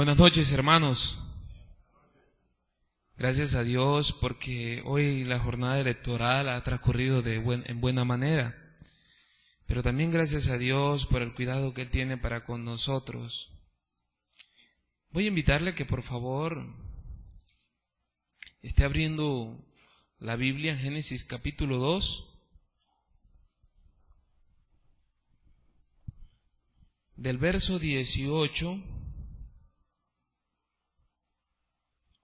Buenas noches, hermanos. Gracias a Dios porque hoy la jornada electoral ha transcurrido en buena manera. Pero también gracias a Dios por el cuidado que Él tiene para con nosotros. Voy a invitarle que por favor esté abriendo la Biblia en Génesis capítulo 2. Del verso 18.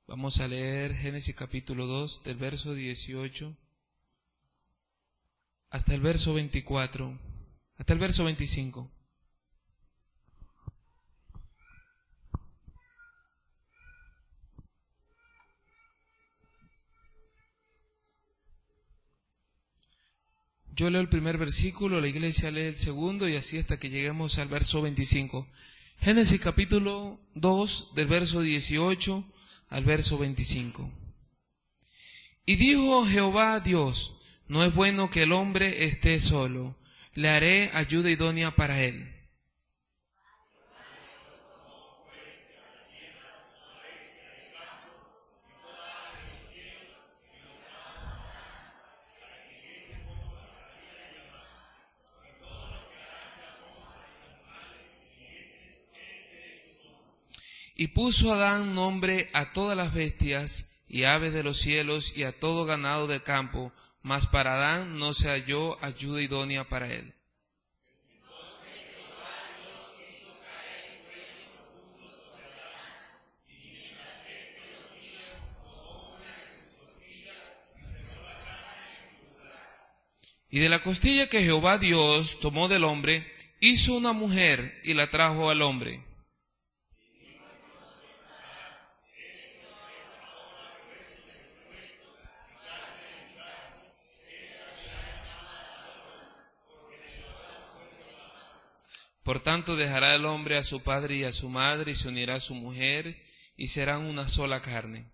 Vamos a leer Génesis capítulo 2, del verso 18 hasta el verso 24, hasta el verso 25. Yo leo el primer versículo, la iglesia lee el segundo y así hasta que lleguemos al verso 25. Génesis capítulo 2, del verso 18 al verso 25. Y dijo Jehová Dios: no es bueno que el hombre esté solo, le haré ayuda idónea para él. Y puso Adán nombre a todas las bestias y aves de los cielos y a todo ganado del campo, mas para Adán no se halló ayuda idónea para él. Y de la costilla que Jehová Dios tomó del hombre, hizo una mujer y la trajo al hombre. Por tanto dejará el hombre a su padre y a su madre, y se unirá a su mujer, y serán una sola carne.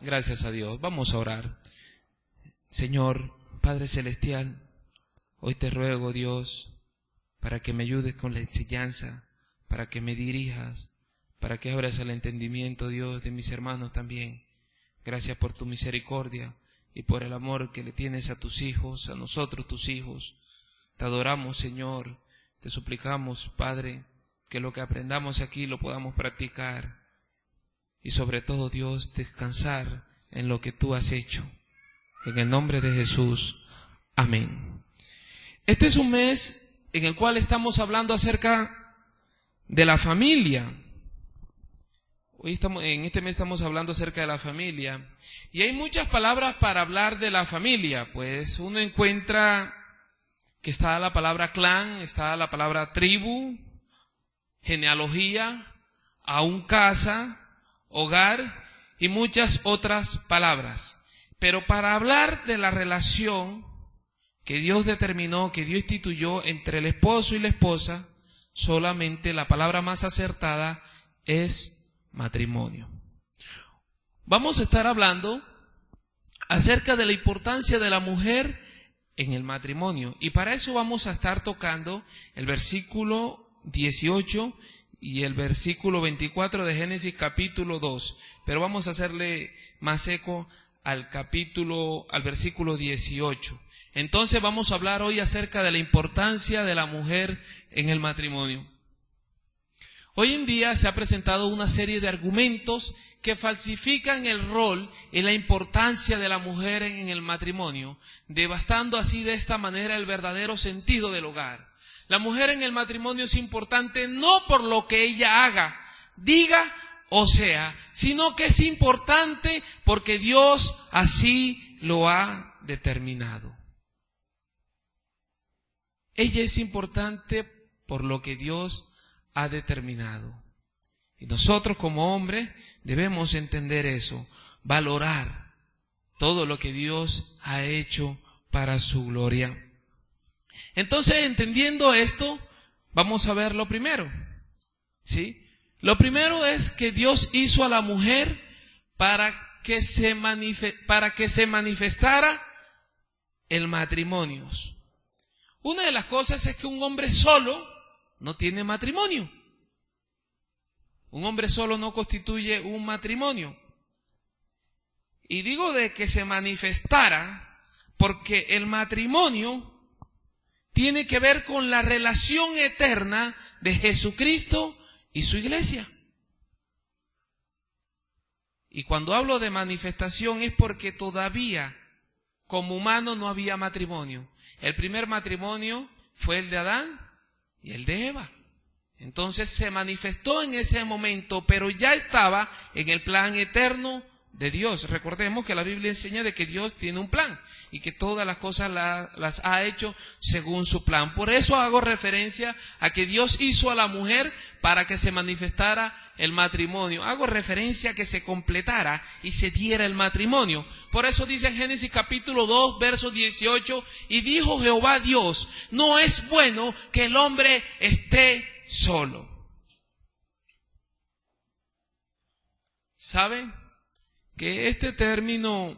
Gracias a Dios. Vamos a orar. Señor, Padre Celestial, hoy te ruego, Dios, para que me ayudes con la enseñanza, para que me dirijas, para que abras el entendimiento, Dios, de mis hermanos también. Gracias por tu misericordia y por el amor que le tienes a tus hijos, a nosotros tus hijos. Te adoramos, Señor, te suplicamos, Padre, que lo que aprendamos aquí lo podamos practicar y sobre todo, Dios, descansar en lo que tú has hecho. En el nombre de Jesús, amén. Este es un mes en el cual estamos hablando acerca de la familia. En este mes estamos hablando acerca de la familia y hay muchas palabras para hablar de la familia. Pues uno encuentra que está la palabra clan, está la palabra tribu, genealogía, aún casa, hogar y muchas otras palabras. Pero para hablar de la relación que Dios determinó, que Dios instituyó entre el esposo y la esposa, solamente la palabra más acertada es matrimonio. Vamos a estar hablando acerca de la importancia de la mujer en el matrimonio y para eso vamos a estar tocando el versículo 18 y el versículo 24 de Génesis capítulo 2, pero vamos a hacerle más eco al versículo 18. Entonces vamos a hablar hoy acerca de la importancia de la mujer en el matrimonio. Hoy en día se ha presentado una serie de argumentos que falsifican el rol y la importancia de la mujer en el matrimonio, devastando así de esta manera el verdadero sentido del hogar. La mujer en el matrimonio es importante no por lo que ella haga, diga o sea, sino que es importante porque Dios así lo ha determinado. Ella es importante por lo que Dios ha determinado. Y nosotros como hombres debemos entender eso, valorar todo lo que Dios ha hecho para su gloria. Entonces, entendiendo esto, vamos a ver lo primero, ¿sí? Lo primero es que Dios hizo a la mujer para que se manifestara el matrimonio. Una de las cosas es que un hombre solo no tiene matrimonio. Un hombre solo no constituye un matrimonio. Y digo de que se manifestara porque el matrimonio tiene que ver con la relación eterna de Jesucristo y su iglesia. Y cuando hablo de manifestación es porque todavía como humano no había matrimonio. El primer matrimonio fue el de Adán y el de Eva. Entonces se manifestó en ese momento, pero ya estaba en el plan eterno de Dios. Recordemos que la Biblia enseña de que Dios tiene un plan y que todas las cosas las ha hecho según su plan. Por eso hago referencia a que Dios hizo a la mujer para que se manifestara el matrimonio. Hago referencia a que se completara y se diera el matrimonio. Por eso dice en Génesis capítulo 2, verso 18, y dijo Jehová Dios, no es bueno que el hombre esté solo. ¿Saben? Que este término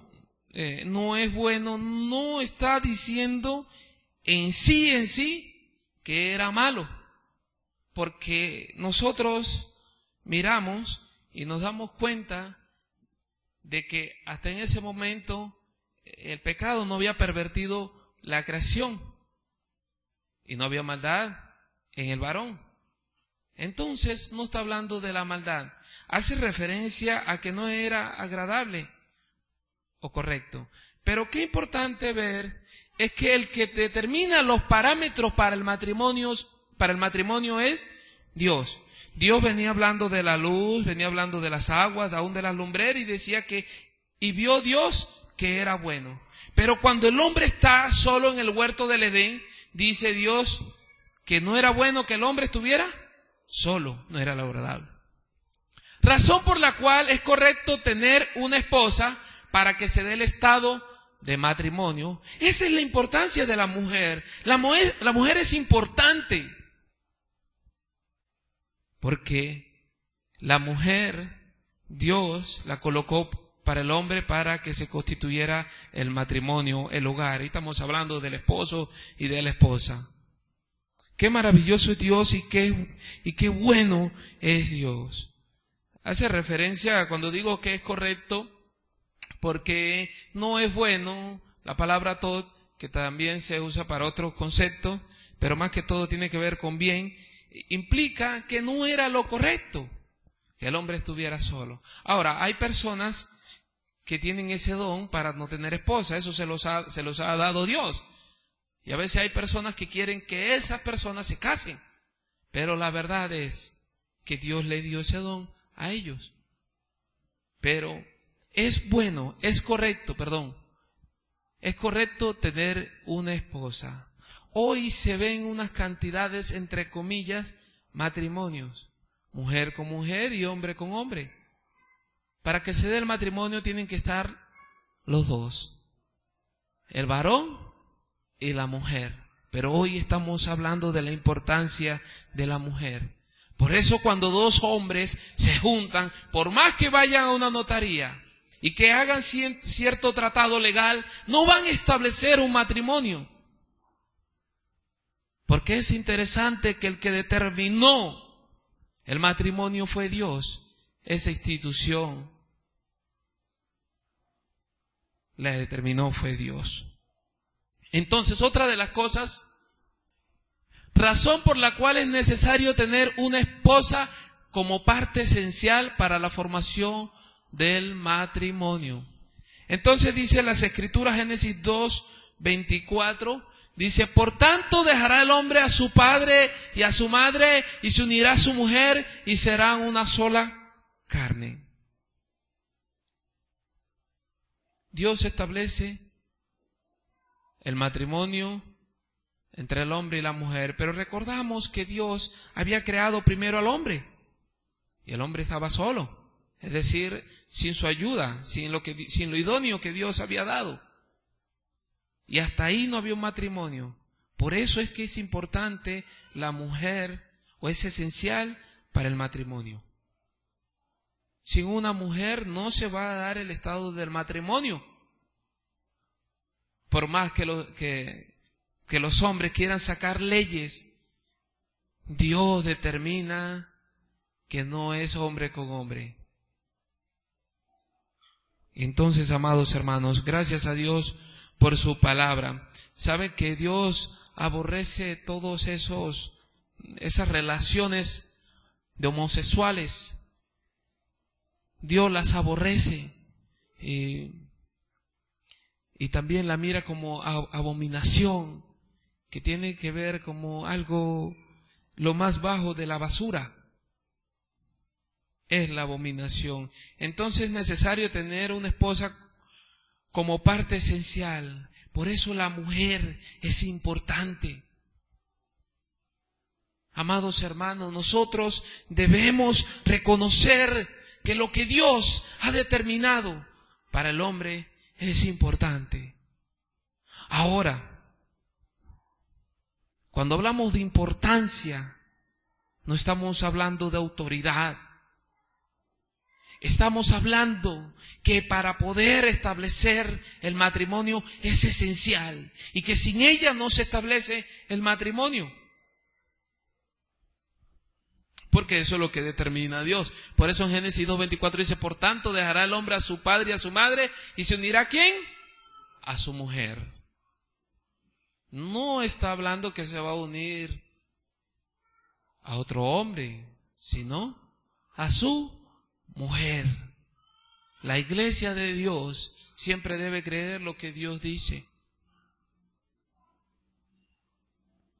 no es bueno, no está diciendo en sí que era malo, porque nosotros miramos y nos damos cuenta de que hasta en ese momento el pecado no había pervertido la creación y no había maldad en el varón. Entonces no está hablando de la maldad, hace referencia a que no era agradable o correcto. Pero qué importante ver es que el que determina los parámetros para el matrimonio es Dios. Dios venía hablando de la luz, venía hablando de las aguas, aún de las lumbreras, y decía que, y vio Dios que era bueno. Pero cuando el hombre está solo en el huerto del Edén, dice Dios que no era bueno que el hombre estuviera solo, no era lo agradable. Razón por la cual es correcto tener una esposa para que se dé el estado de matrimonio. Esa es la importancia de la mujer. La mujer es importante porque la mujer, Dios la colocó para el hombre para que se constituyera el matrimonio, el hogar. Y estamos hablando del esposo y de la esposa. Qué maravilloso es Dios y qué bueno es Dios. Hace referencia cuando digo que es correcto, porque no es bueno, la palabra tod, que también se usa para otros conceptos, pero más que todo tiene que ver con bien, implica que no era lo correcto que el hombre estuviera solo. Ahora, hay personas que tienen ese don para no tener esposa, eso se los ha dado Dios. Y a veces hay personas que quieren que esas personas se casen, pero la verdad es que Dios le dio ese don a ellos. Pero es correcto tener una esposa. Hoy se ven unas cantidades, entre comillas, matrimonios, mujer con mujer y hombre con hombre. Para que se dé el matrimonio tienen que estar los dos, el varón y la mujer. Pero hoy estamos hablando de la importancia de la mujer. Por eso cuando dos hombres se juntan, por más que vayan a una notaría y que hagan cierto tratado legal, no van a establecer un matrimonio. Porque es interesante que el que determinó el matrimonio fue Dios. Esa institución la determinó fue Dios. Entonces, otra de las cosas, razón por la cual es necesario tener una esposa como parte esencial para la formación del matrimonio. Entonces dice las Escrituras, Génesis 2, 24, dice, por tanto dejará el hombre a su padre y a su madre y se unirá a su mujer y serán una sola carne. Dios establece el matrimonio entre el hombre y la mujer, pero recordamos que Dios había creado primero al hombre y el hombre estaba solo, es decir, sin su ayuda, sin lo idóneo que Dios había dado, y hasta ahí no había un matrimonio. Por eso es que es importante la mujer, o es esencial para el matrimonio. Sin una mujer no se va a dar el estado del matrimonio. Por más que que los hombres quieran sacar leyes, Dios determina que no es hombre con hombre. Entonces, amados hermanos, gracias a Dios por su palabra. ¿Sabe que Dios aborrece todos esas relaciones de homosexuales? Dios las aborrece y también la mira como abominación, que tiene que ver como algo lo más bajo de la basura. Es la abominación. Entonces es necesario tener una esposa como parte esencial. Por eso la mujer es importante. Amados hermanos, nosotros debemos reconocer que lo que Dios ha determinado para el hombre es importante. Ahora, cuando hablamos de importancia, no estamos hablando de autoridad. Estamos hablando que para poder establecer el matrimonio es esencial y que sin ella no se establece el matrimonio. Porque eso es lo que determina Dios. Por eso en Génesis 2:24 dice, por tanto dejará el hombre a su padre y a su madre y se unirá ¿a quién? A su mujer. No está hablando que se va a unir a otro hombre, sino a su mujer. La iglesia de Dios siempre debe creer lo que Dios dice.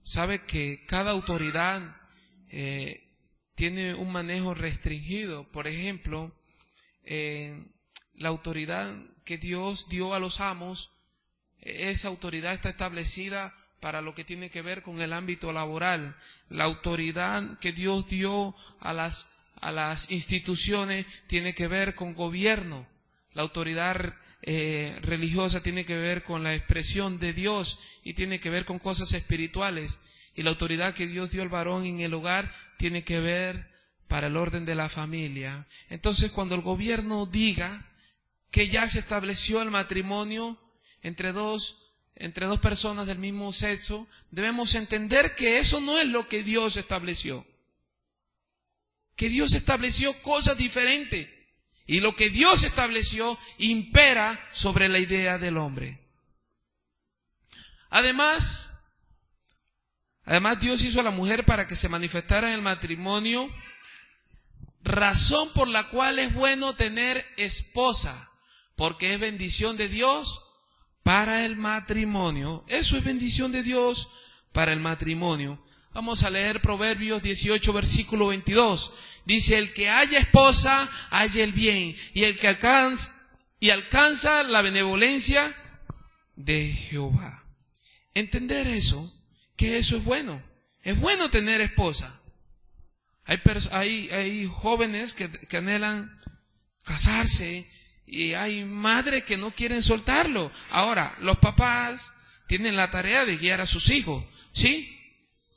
Sabe que cada autoridad tiene un manejo restringido. Por ejemplo, la autoridad que Dios dio a los amos, esa autoridad está establecida para lo que tiene que ver con el ámbito laboral. La autoridad que Dios dio a las instituciones tiene que ver con gobierno. La autoridad religiosa tiene que ver con la expresión de Dios y tiene que ver con cosas espirituales. Y la autoridad que Dios dio al varón en el hogar tiene que ver para el orden de la familia. Entonces, cuando el gobierno diga que ya se estableció el matrimonio entre dos personas del mismo sexo, debemos entender que eso no es lo que Dios estableció. Que Dios estableció cosas diferentes. Y lo que Dios estableció impera sobre la idea del hombre. Además Dios hizo a la mujer para que se manifestara en el matrimonio, razón por la cual es bueno tener esposa, porque es bendición de Dios para el matrimonio. Eso es bendición de Dios para el matrimonio. Vamos a leer Proverbios 18, versículo 22. Dice, el que haya esposa, halla el bien, y el que alcanza la benevolencia de Jehová. Entender eso, que eso es bueno. Es bueno tener esposa. Hay jóvenes que anhelan casarse y hay madres que no quieren soltarlo. Ahora, los papás tienen la tarea de guiar a sus hijos, ¿sí?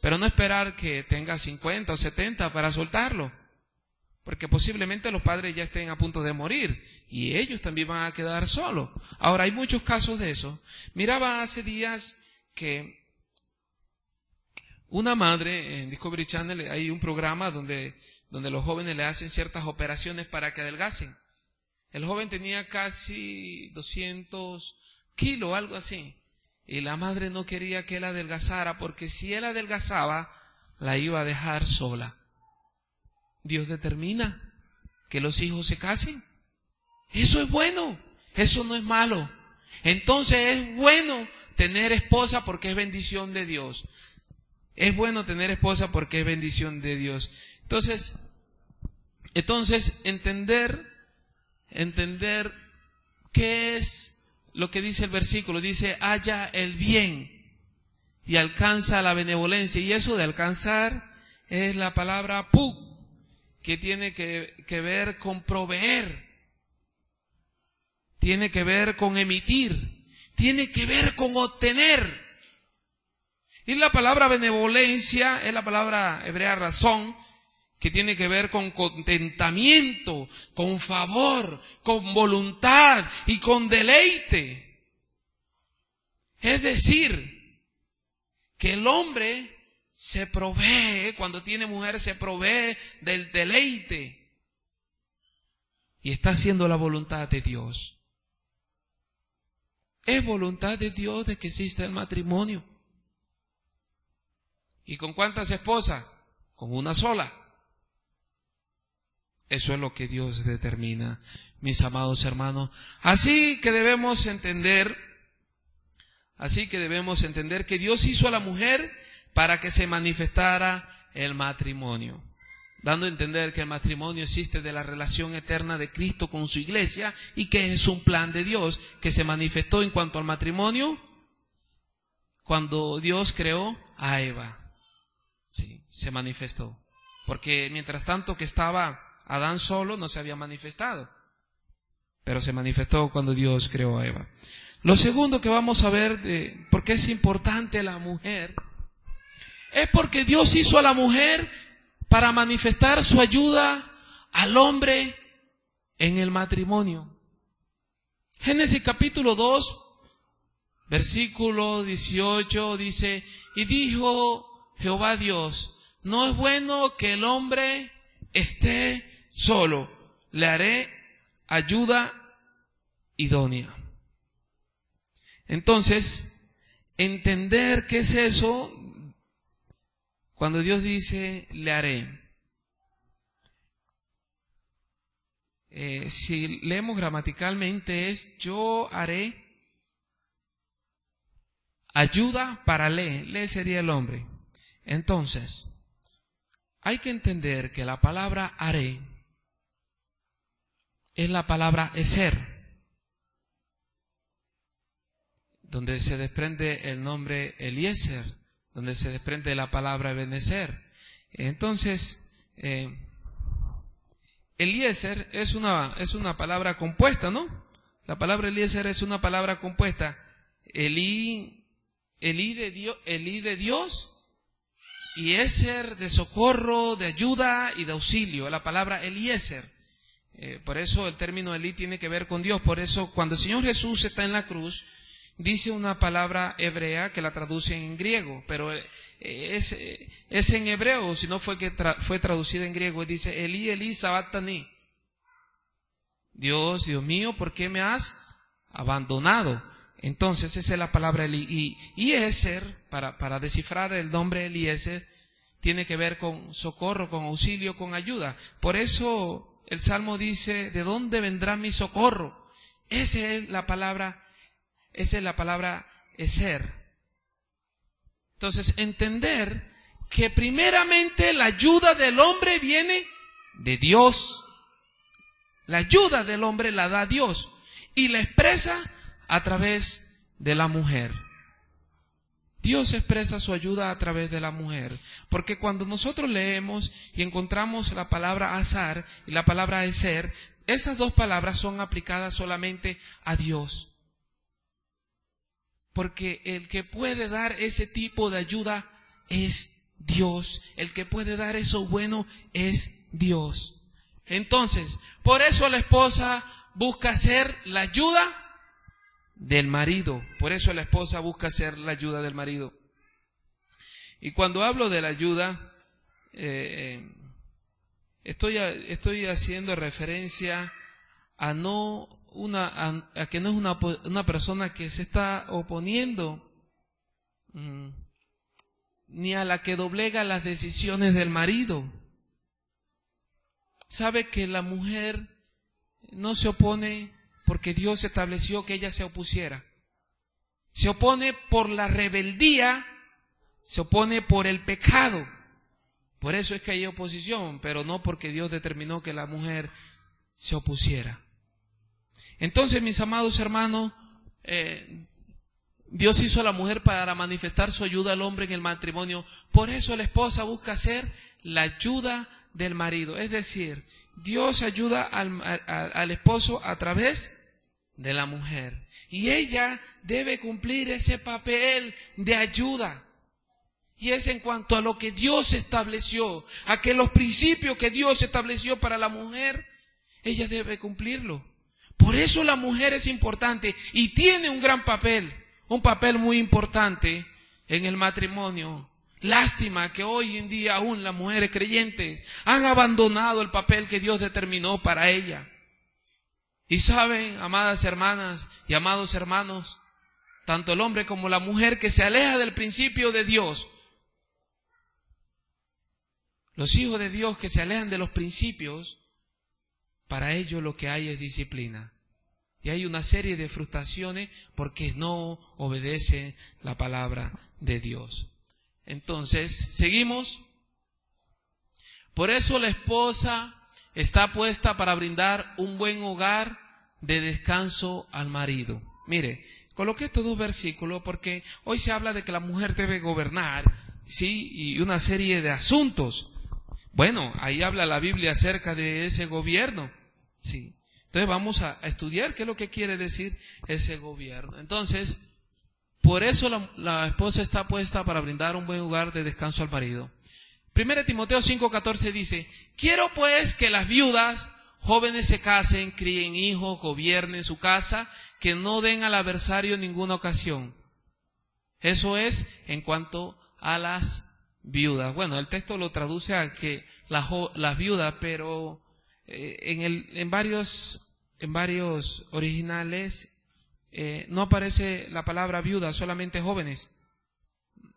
Pero no esperar que tenga 50 o 70 para soltarlo. Porque posiblemente los padres ya estén a punto de morir y ellos también van a quedar solos. Ahora, hay muchos casos de eso. Miraba hace días que una madre, en Discovery Channel hay un programa donde los jóvenes le hacen ciertas operaciones para que adelgacen. El joven tenía casi 200 kilos, algo así. Y la madre no quería que él adelgazara, porque si él adelgazaba, la iba a dejar sola. Dios determina que los hijos se casen. Eso es bueno, eso no es malo. Entonces es bueno tener esposa porque es bendición de Dios. Es bueno tener esposa porque es bendición de Dios. Entonces entender qué es lo que dice el versículo. Dice, halla el bien y alcanza la benevolencia. Y eso de alcanzar es la palabra pu, que tiene que ver con proveer, tiene que ver con emitir, tiene que ver con obtener. Y la palabra benevolencia es la palabra hebrea razón, que tiene que ver con contentamiento, con favor, con voluntad y con deleite. Es decir, que el hombre se provee, cuando tiene mujer se provee del deleite y está haciendo la voluntad de Dios. Es voluntad de Dios de que exista el matrimonio. ¿Y con cuántas esposas? Con una sola. Eso es lo que Dios determina, mis amados hermanos. Así que debemos entender que Dios hizo a la mujer para que se manifestara el matrimonio, dando a entender que el matrimonio existe de la relación eterna de Cristo con su iglesia y que es un plan de Dios que se manifestó en cuanto al matrimonio cuando Dios creó a Eva. Sí, se manifestó. Porque mientras tanto que estaba Adán solo no se había manifestado, pero se manifestó cuando Dios creó a Eva. Lo segundo que vamos a ver de por qué es importante la mujer es porque Dios hizo a la mujer para manifestar su ayuda al hombre en el matrimonio. Génesis capítulo 2, versículo 18 dice: y dijo Jehová Dios, no es bueno que el hombre esté solo, le haré ayuda idónea. Entonces, entender qué es eso, cuando Dios dice, le haré. Si leemos gramaticalmente es, yo haré ayuda para le sería el hombre. Entonces, hay que entender que la palabra haré es la palabra eser, donde se desprende el nombre Eliezer, donde se desprende la palabra Ebenezer. Entonces, Eliezer es una palabra compuesta, ¿no? La palabra Eliezer es una palabra compuesta. Elí de Dios, y Eser de socorro, de ayuda y de auxilio. La palabra Eliezer. Por eso el término Elí tiene que ver con Dios. Por eso cuando el Señor Jesús está en la cruz, dice una palabra hebrea que la traduce en griego, pero es en hebreo, si no fue que fue traducida en griego. Dice, Elí, Elí, sabactani. Dios, Dios mío, ¿por qué me has abandonado? Entonces esa es la palabra Elí. Y Eser, para descifrar el nombre Eliezer, tiene que ver con socorro, con auxilio, con ayuda. Por eso el Salmo dice, ¿de dónde vendrá mi socorro? Esa es la palabra Eser. Entonces, entender que primeramente la ayuda del hombre viene de Dios. La ayuda del hombre la da Dios y la expresa a través de la mujer. Dios expresa su ayuda a través de la mujer, porque cuando nosotros leemos y encontramos la palabra azar y la palabra eser, esas dos palabras son aplicadas solamente a Dios. Porque el que puede dar ese tipo de ayuda es Dios. El que puede dar eso bueno es Dios. Entonces, por eso la esposa busca ser la ayuda del marido. Por eso la esposa busca ser la ayuda del marido. Y cuando hablo de la ayuda, estoy haciendo referencia a que no es una persona que se está oponiendo, ni a la que doblega las decisiones del marido. Sabe que la mujer no se opone porque Dios estableció que ella se opusiera. Se opone por la rebeldía, se opone por el pecado. Por eso es que hay oposición, pero no porque Dios determinó que la mujer se opusiera. Entonces, mis amados hermanos, Dios hizo a la mujer para manifestar su ayuda al hombre en el matrimonio. Por eso la esposa busca ser la ayuda del marido. Es decir, Dios ayuda al esposo a través de la mujer. Y ella debe cumplir ese papel de ayuda. Y es en cuanto a lo que Dios estableció, a que los principios que Dios estableció para la mujer, ella debe cumplirlo. Por eso la mujer es importante y tiene un gran papel, un papel muy importante en el matrimonio. Lástima que hoy en día aún las mujeres creyentes han abandonado el papel que Dios determinó para ella. Y saben, amadas hermanas y amados hermanos, tanto el hombre como la mujer que se aleja del principio de Dios, los hijos de Dios que se alejan de los principios, para ellos lo que hay es disciplina. Y hay una serie de frustraciones porque no obedecen la palabra de Dios. Entonces, seguimos. Por eso la esposa está puesta para brindar un buen hogar de descanso al marido. Mire, coloqué estos dos versículos porque hoy se habla de que la mujer debe gobernar, ¿sí? Y una serie de asuntos. Bueno, ahí habla la Biblia acerca de ese gobierno, ¿sí? Entonces vamos a estudiar qué es lo que quiere decir ese gobierno. Entonces, por eso la esposa está puesta para brindar un buen lugar de descanso al marido. 1 Timoteo 5:14 dice: quiero pues que las viudas jóvenes se casen, críen hijos, gobiernen su casa, que no den al adversario ninguna ocasión. Eso es en cuanto a las viudas. Bueno, el texto lo traduce a que las viudas, pero en varios originales no aparece la palabra viuda, solamente jóvenes.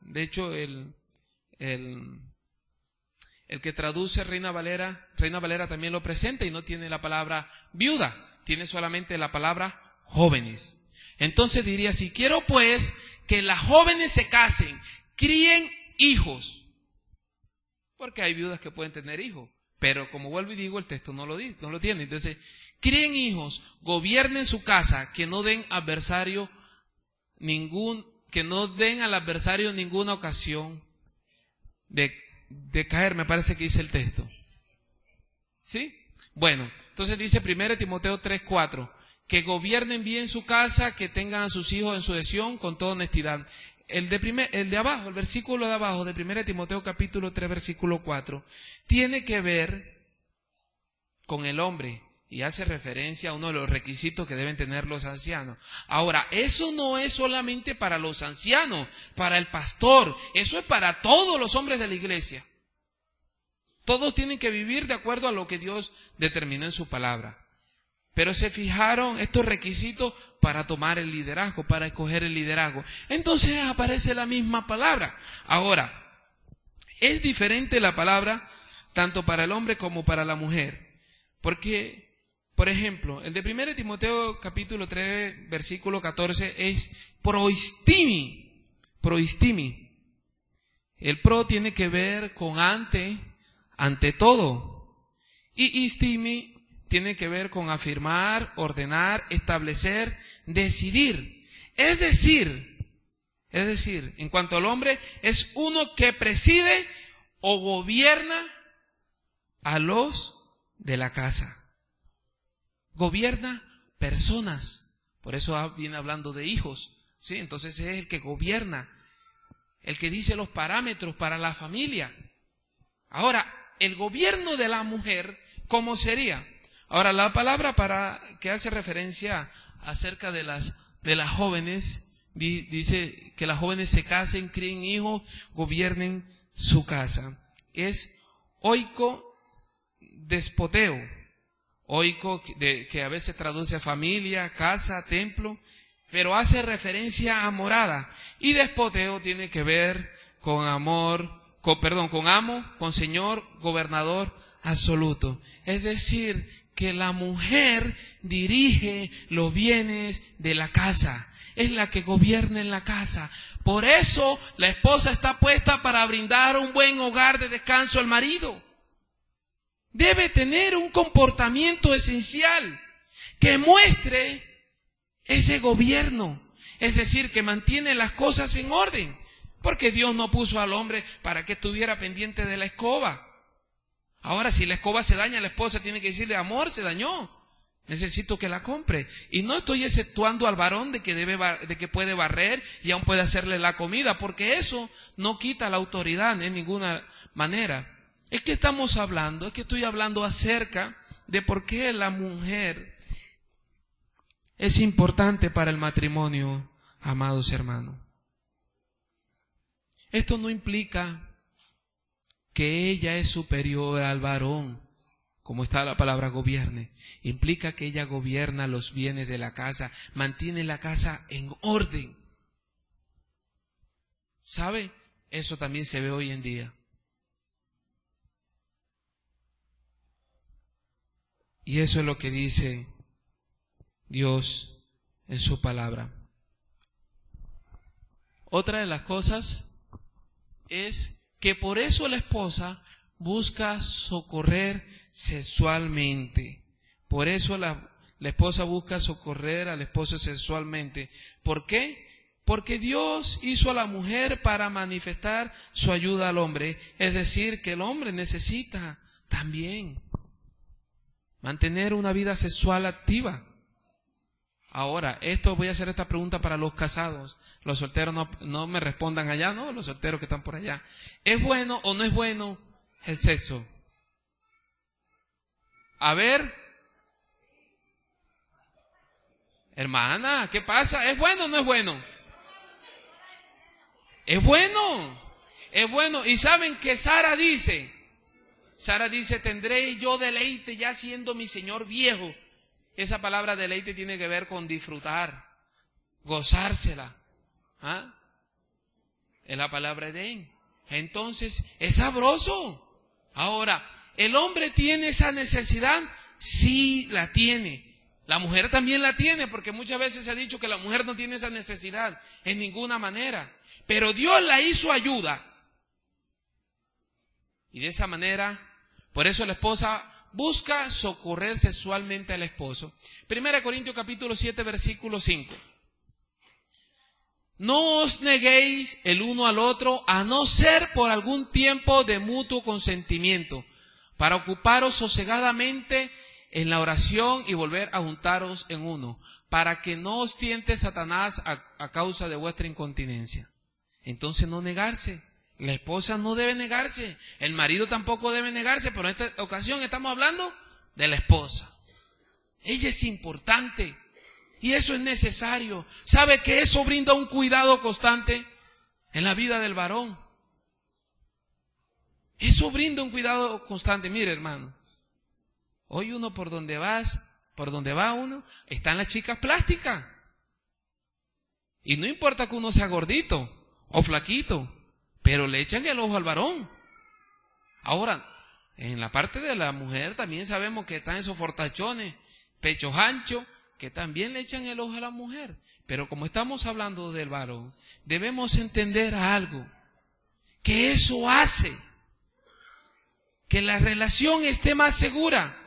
De hecho, el que traduce Reina Valera también lo presenta y no tiene la palabra viuda, tiene solamente la palabra jóvenes. Entonces diría así: quiero pues que las jóvenes se casen, críen hijos, porque hay viudas que pueden tener hijos, pero como vuelvo y digo, el texto no lo tiene. Entonces, críen hijos, gobiernen su casa, que no den al adversario ninguna ocasión de caer, me parece que dice el texto. ¿Sí? Bueno, entonces dice 1 Timoteo 3:4, que gobiernen bien su casa, que tengan a sus hijos en sujeción con toda honestidad. El versículo de abajo de 1 Timoteo capítulo 3, versículo 4, tiene que ver con el hombre y hace referencia a uno de los requisitos que deben tener los ancianos. Ahora, eso no es solamente para los ancianos, para el pastor, eso es para todos los hombres de la iglesia. Todos tienen que vivir de acuerdo a lo que Dios determinó en su palabra. Pero se fijaron estos requisitos para tomar el liderazgo, para escoger el liderazgo. Entonces aparece la misma palabra. Ahora, es diferente la palabra tanto para el hombre como para la mujer. Porque, por ejemplo, el de 1 Timoteo capítulo 3, versículo 14 es proistimi. Proistimi. El pro tiene que ver con ante todo. Y istimi tiene que ver con afirmar, ordenar, establecer, decidir. Es decir, en cuanto al hombre, es uno que preside o gobierna a los de la casa. Gobierna personas. Por eso viene hablando de hijos, ¿sí? Entonces es el que gobierna, el que dice los parámetros para la familia. Ahora, el gobierno de la mujer, ¿cómo sería? Ahora, la palabra que hace referencia acerca de las jóvenes, dice que las jóvenes se casen, críen hijos, gobiernen su casa. Es oiko-despoteo. Oiko, que a veces traduce familia, casa, templo, pero hace referencia a morada. Y despoteo tiene que ver con con amo, con señor, gobernador absoluto. Es decir, que la mujer dirige los bienes de la casa, es la que gobierna en la casa. Por eso la esposa está puesta para brindar un buen hogar de descanso al marido. Debe tener un comportamiento esencial que muestre ese gobierno, es decir, que mantiene las cosas en orden, porque Dios no puso al hombre para que estuviera pendiente de la escoba. Ahora, si la escoba se daña, la esposa tiene que decirle: amor, se dañó, necesito que la compre. Y no estoy exceptuando al varón de que puede barrer y aún puede hacerle la comida, porque eso no quita la autoridad en ninguna manera. Es que estoy hablando acerca de por qué la mujer es importante para el matrimonio, amados hermanos. Esto no implica que ella es superior al varón, como está la palabra gobierne. Implica que ella gobierna los bienes de la casa, mantiene la casa en orden. ¿Sabe? Eso también se ve hoy en día. Y eso es lo que dice Dios en su palabra. Otra de las cosas es que por eso la esposa busca socorrer sexualmente. Por eso la esposa busca socorrer al esposo sexualmente. ¿Por qué? Porque Dios hizo a la mujer para manifestar su ayuda al hombre. Es decir, que el hombre necesita también mantener una vida sexual activa. Ahora, voy a hacer esta pregunta para los casados. Los solteros no me respondan allá, ¿no? Los solteros que están por allá. ¿Es bueno o no es bueno el sexo? A ver. Hermana, ¿qué pasa? ¿Es bueno o no es bueno? Es bueno. Es bueno. Y saben que Sara dice, tendré yo deleite ya siendo mi señor viejo. Esa palabra deleite tiene que ver con disfrutar, gozársela. ¿Ah? Es la palabra Edén. Entonces, es sabroso. Ahora, ¿el hombre tiene esa necesidad? Sí, la tiene. La mujer también la tiene, porque muchas veces se ha dicho que la mujer no tiene esa necesidad en ninguna manera. Pero Dios la hizo ayuda. Y de esa manera, por eso la esposa busca socorrer sexualmente al esposo. 1 Corintios capítulo 7, versículo 5. No os neguéis el uno al otro, a no ser por algún tiempo de mutuo consentimiento, para ocuparos sosegadamente en la oración y volver a juntaros en uno, para que no os tiente Satanás a causa de vuestra incontinencia. Entonces no negarse. La esposa no debe negarse, el marido tampoco debe negarse, pero en esta ocasión estamos hablando de la esposa. Ella es importante y eso es necesario. ¿Sabe que eso brinda un cuidado constante en la vida del varón? Eso brinda un cuidado constante. Mire, hermano, hoy uno por donde va uno, están las chicas plásticas. Y no importa que uno sea gordito o flaquito, pero le echan el ojo al varón. Ahora, en la parte de la mujer también sabemos que están esos fortachones, pechos anchos, que también le echan el ojo a la mujer. Pero como estamos hablando del varón, debemos entender algo, que eso hace que la relación esté más segura.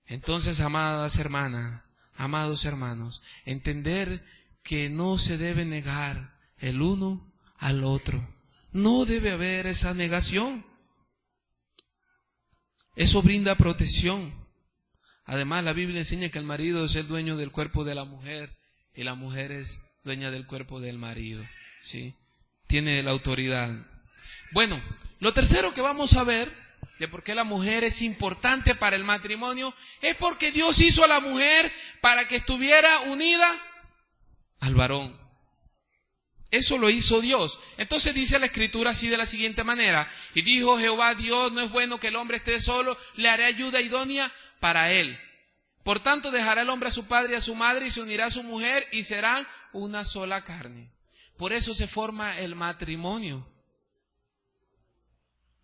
Entonces, amadas hermanas, amados hermanos, entender que no se debe negar el uno al otro. No debe haber esa negación. Eso brinda protección. Además, la Biblia enseña que el marido es el dueño del cuerpo de la mujer y la mujer es dueña del cuerpo del marido. ¿Sí? Tiene la autoridad. Bueno, lo tercero que vamos a ver de por qué la mujer es importante para el matrimonio es porque Dios hizo a la mujer para que estuviera unida al varón. Eso lo hizo Dios. Entonces dice la Escritura así de la siguiente manera: y dijo Jehová Dios, no es bueno que el hombre esté solo, le haré ayuda idónea para él. Por tanto dejará el hombre a su padre y a su madre y se unirá a su mujer y serán una sola carne. Por eso se forma el matrimonio.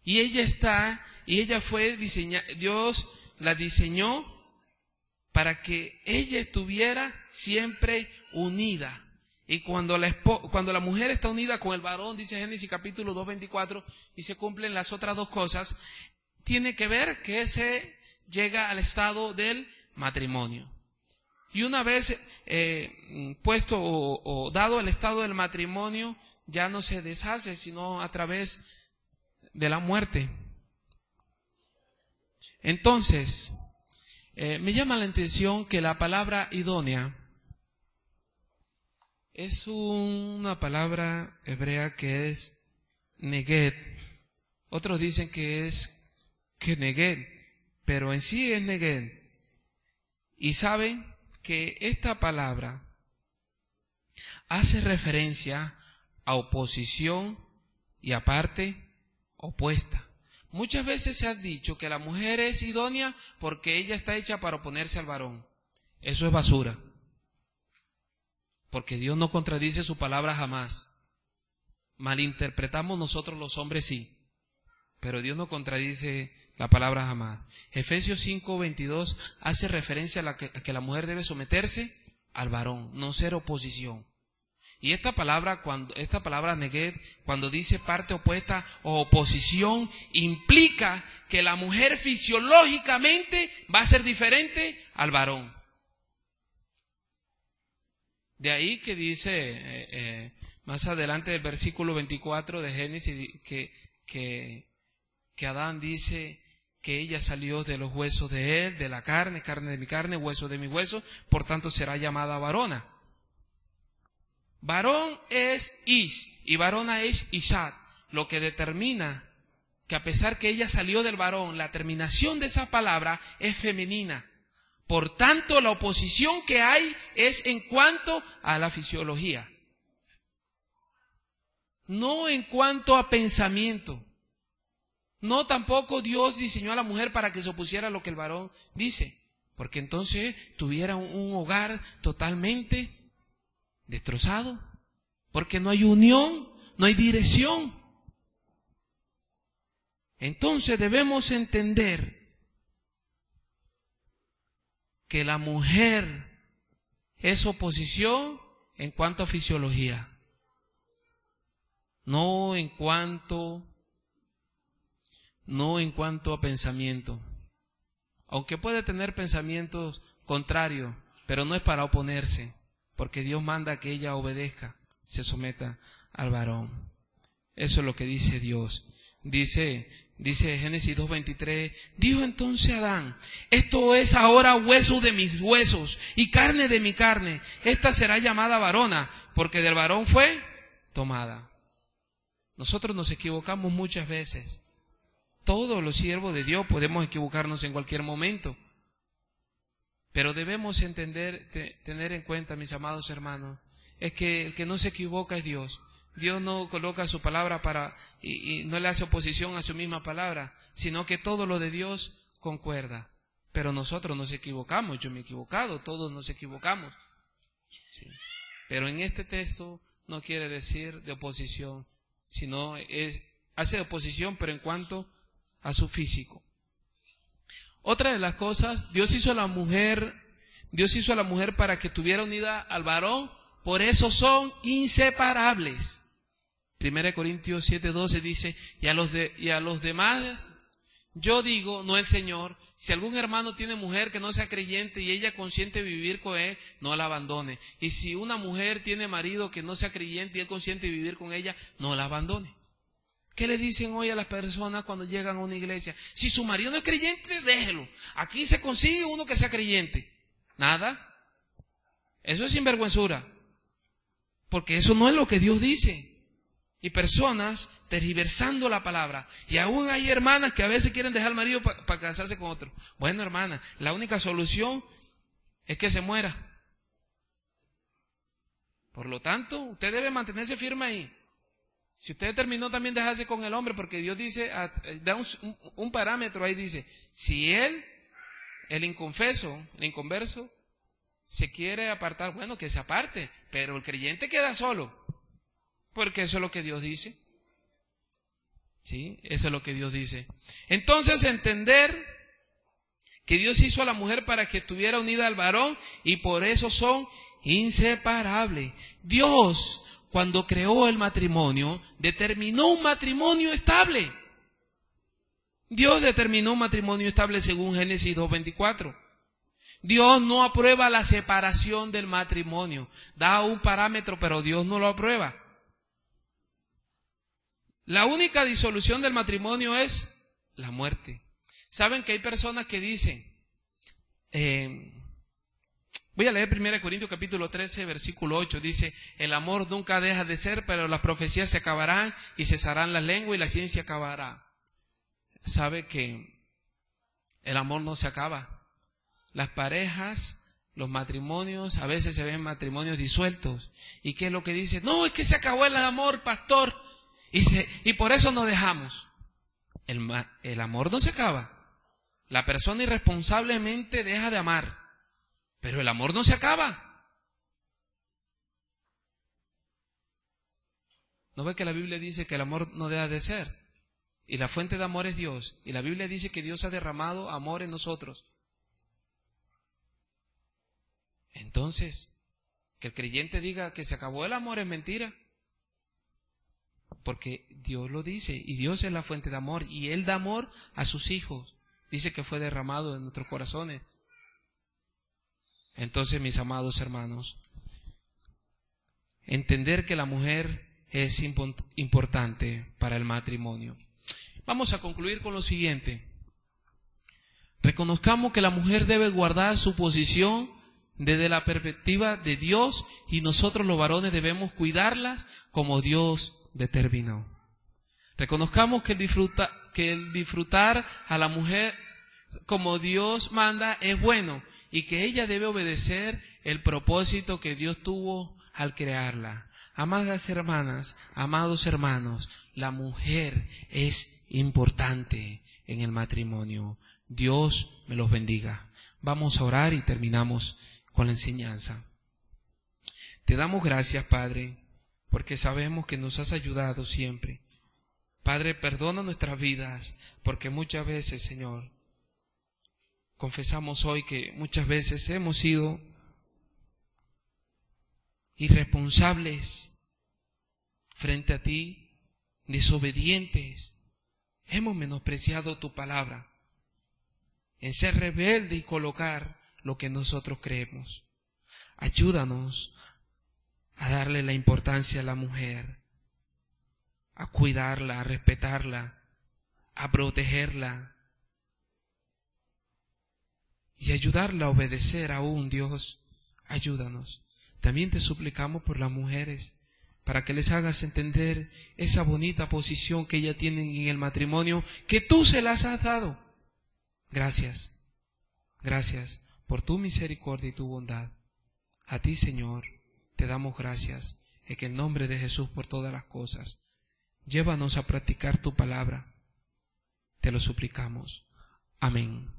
Y ella fue diseñada, Dios la diseñó para que ella estuviera siempre unida. Y cuando la mujer está unida con el varón, dice Génesis capítulo 2:24, y se cumplen las otras dos cosas, tiene que ver que se llega al estado del matrimonio. Y una vez puesto o dado el estado del matrimonio, ya no se deshace, sino a través de la muerte. Entonces, me llama la atención que la palabra idónea es una palabra hebrea que es neged. Otros dicen que es keneged, pero en sí es neged. Y saben que esta palabra hace referencia a oposición y aparte opuesta. Muchas veces se ha dicho que la mujer es idónea porque ella está hecha para oponerse al varón. Eso es basura. Porque Dios no contradice su palabra jamás. Malinterpretamos nosotros los hombres sí, pero Dios no contradice la palabra jamás. Efesios 5:22 hace referencia a que la mujer debe someterse al varón, no ser oposición. Y esta palabra neged, cuando dice parte opuesta o oposición, implica que la mujer fisiológicamente va a ser diferente al varón. De ahí que dice más adelante del versículo 24 de Génesis que Adán dice que ella salió de los huesos de él, de la carne, carne de mi carne, hueso de mi hueso, por tanto será llamada varona. Varón es Ish y varona es Ishat, lo que determina que a pesar que ella salió del varón, la terminación de esa palabra es femenina. Por tanto, la oposición que hay es en cuanto a la fisiología, no en cuanto a pensamiento. No tampoco Dios diseñó a la mujer para que se opusiera a lo que el varón dice, porque entonces tuviera un hogar totalmente destrozado, porque no hay unión, no hay dirección. Entonces debemos entender que la mujer es oposición en cuanto a fisiología, no en cuanto a pensamiento. Aunque puede tener pensamientos contrarios, pero no es para oponerse, porque Dios manda que ella obedezca, se someta al varón. Eso es lo que dice Dios. Dice Génesis 2:23, dijo entonces Adán, esto es ahora hueso de mis huesos y carne de mi carne. Esta será llamada varona, porque del varón fue tomada. Nosotros nos equivocamos muchas veces. Todos los siervos de Dios podemos equivocarnos en cualquier momento. Pero debemos tener en cuenta, mis amados hermanos, es que el que no se equivoca es Dios. Dios no coloca su palabra y no le hace oposición a su misma palabra, sino que todo lo de Dios concuerda. Pero nosotros nos equivocamos, yo me he equivocado, todos nos equivocamos. Sí. Pero en este texto no quiere decir de oposición, sino hace oposición, pero en cuanto a su físico. Otra de las cosas, Dios hizo a la mujer para que estuviera unida al varón, por eso son inseparables. 1 Corintios 7:12 dice, y a los demás, yo digo, no el Señor, si algún hermano tiene mujer que no sea creyente y ella consiente vivir con él, no la abandone. Y si una mujer tiene marido que no sea creyente y él consiente vivir con ella, no la abandone. ¿Qué le dicen hoy a las personas cuando llegan a una iglesia? Si su marido no es creyente, déjelo. Aquí se consigue uno que sea creyente. Nada. Eso es sinvergüenzura. Porque eso no es lo que Dios dice. Y personas tergiversando la palabra. Y aún hay hermanas que a veces quieren dejar al marido para casarse con otro. Bueno, hermana, la única solución es que se muera. Por lo tanto, usted debe mantenerse firme ahí. Si usted determinó también dejarse con el hombre, porque Dios dice, da un parámetro ahí, dice, si el inconverso, se quiere apartar, bueno, que se aparte, pero el creyente queda solo, porque eso es lo que Dios dice. ¿Sí? Eso es lo que Dios dice. Entonces, entender que Dios hizo a la mujer para que estuviera unida al varón y por eso son inseparables. Dios, cuando creó el matrimonio, determinó un matrimonio estable. Dios determinó un matrimonio estable según Génesis 2:24. Dios no aprueba la separación del matrimonio. Da un parámetro, pero Dios no lo aprueba. La única disolución del matrimonio es la muerte. ¿Saben que hay personas que dicen, voy a leer 1 Corintios capítulo 13, versículo 8, dice, el amor nunca deja de ser, pero las profecías se acabarán y cesarán la lengua y la ciencia acabará. ¿Sabe que el amor no se acaba? Las parejas los matrimonios, a veces se ven matrimonios disueltos. ¿Y qué es lo que dice? No, es que se acabó el amor, pastor, y por eso nos dejamos. El amor no se acaba. La persona irresponsablemente deja de amar, pero el amor no se acaba. ¿No ve que la Biblia dice que el amor no deja de ser? Y la fuente de amor es Dios. Y la Biblia dice que Dios ha derramado amor en nosotros. Entonces, que el creyente diga que se acabó el amor es mentira. Porque Dios lo dice, y Dios es la fuente de amor, y Él da amor a sus hijos. Dice que fue derramado en nuestros corazones. Entonces, mis amados hermanos, entender que la mujer es importante para el matrimonio. Vamos a concluir con lo siguiente. Reconozcamos que la mujer debe guardar su posición desde la perspectiva de Dios, y nosotros los varones debemos cuidarlas como Dios determinó. Reconozcamos que el disfrutar a la mujer como Dios manda es bueno, y que ella debe obedecer el propósito que Dios tuvo al crearla. Amadas hermanas, amados hermanos, la mujer es importante en el matrimonio. Dios me los bendiga. Vamos a orar y terminamos con la enseñanza. Te damos gracias, Padre, porque sabemos que nos has ayudado siempre. Padre, perdona nuestras vidas, porque muchas veces, Señor, confesamos hoy que muchas veces hemos sido irresponsables frente a ti, desobedientes. Hemos menospreciado tu palabra en ser rebelde y colocar lo que nosotros creemos. Ayúdanos a darle la importancia a la mujer, a cuidarla, a respetarla, a protegerla y ayudarla a obedecer aún. Dios, ayúdanos. También te suplicamos por las mujeres, para que les hagas entender esa bonita posición que ellas tienen en el matrimonio, que tú se las has dado. Gracias, gracias por tu misericordia y tu bondad. A ti, Señor, te damos gracias, en el nombre de Jesús, por todas las cosas. Llévanos a practicar tu palabra. Te lo suplicamos. Amén.